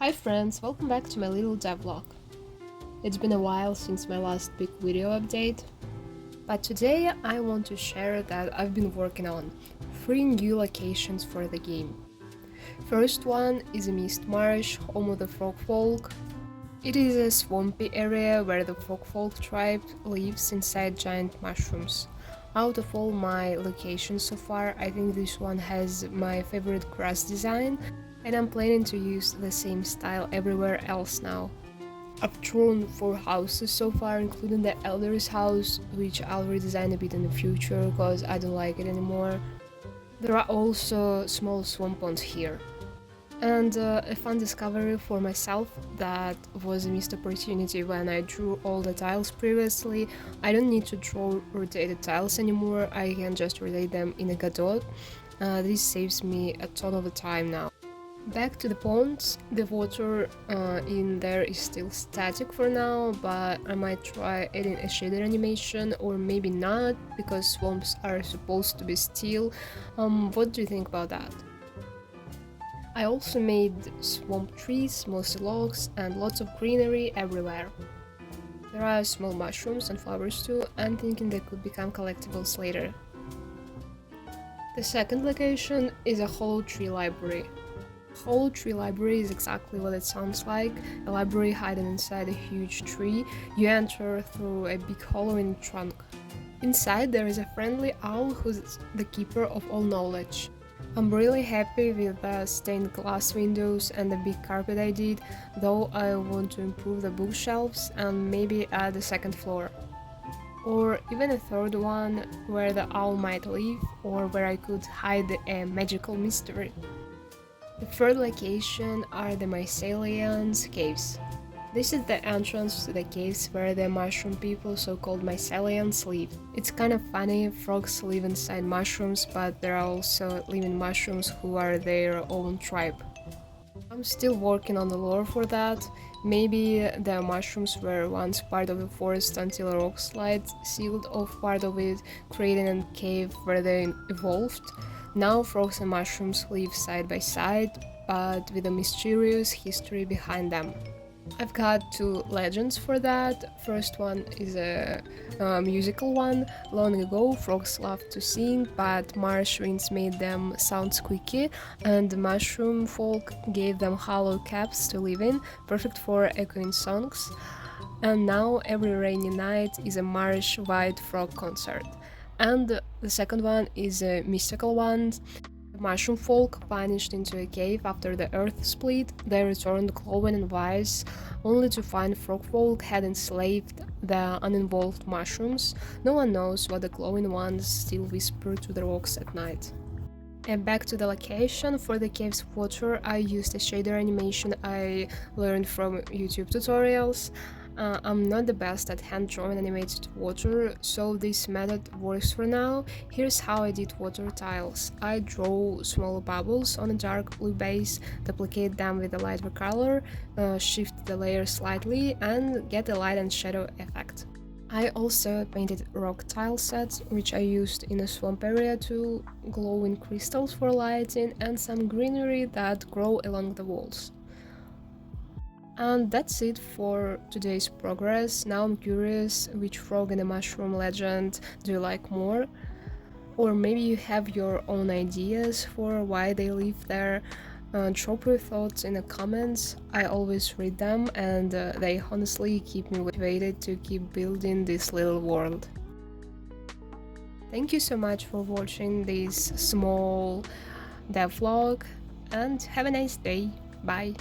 Hi friends, welcome back to my little devlog. It's been a while since my last big video update, but today I want to share that I've been working on 3 new locations for the game. First one is a mist marsh, home of the frog folk. It is a swampy area where the frog folk tribe lives inside giant mushrooms. Out of all my locations so far, I think this one has my favorite grass design, and I'm planning to use the same style everywhere else now. I've drawn 4 houses so far, including the elder's house, which I'll redesign a bit in the future because I don't like it anymore. There are also small swamp ponds here. And a fun discovery for myself that was a missed opportunity when I drew all the tiles previously. I don't need to draw rotated tiles anymore, I can just rotate them in a Godot. This saves me a ton of the time now. Back to the ponds, the water in there is still static for now, but I might try adding a shader animation, or maybe not, because swamps are supposed to be still. What do you think about that? I also made swamp trees, mostly logs, and lots of greenery everywhere. There are small mushrooms and flowers too, and thinking they could become collectibles later. The second location is a hollow tree library. Hollow tree library is exactly what it sounds like, a library hidden inside a huge tree. You enter through a big hole in the trunk. Inside there is a friendly owl who's the keeper of all knowledge. I'm really happy with the stained glass windows and the big carpet I did, though I want to improve the bookshelves and maybe add a second floor. Or even a third one where the owl might live, or where I could hide a magical mystery. The third location are the Mycelians caves. This is the entrance to the caves where the mushroom people, so-called Mycelians, live. It's kind of funny, frogs live inside mushrooms, but there are also living mushrooms who are their own tribe. I'm still working on the lore for that. Maybe the mushrooms were once part of the forest until a rock slide sealed off part of it, creating a cave where they evolved. Now frogs and mushrooms live side by side, but with a mysterious history behind them. I've got 2 legends for that. First one is a musical one. Long ago, frogs loved to sing, but marsh winds made them sound squeaky, and the mushroom folk gave them hollow caps to live in, perfect for echoing songs. And now every rainy night is a marsh-wide frog concert. And the second one is a mystical one. The mushroom folk vanished into a cave after the earth split. They returned glowing and wise, only to find frog folk had enslaved the uninvolved mushrooms. No one knows what the glowing ones still whisper to the rocks at night. And back to the location. For the cave's water, I used a shader animation I learned from YouTube tutorials. I'm not the best at hand-drawn animated water, so this method works for now. Here's how I did water tiles. I draw small bubbles on a dark blue base, duplicate them with a lighter color, shift the layer slightly, and get a light and shadow effect. I also painted rock tile sets, which I used in a swamp area to glowing crystals for lighting, and some greenery that grow along the walls. And that's it for today's progress. Now I'm curious, which frog in the mushroom legend do you like more? Or maybe you have your own ideas for why they live there. Drop your thoughts in the comments. I always read them, and they honestly keep me motivated to keep building this little world. Thank you so much for watching this small devlog, and have a nice day. Bye!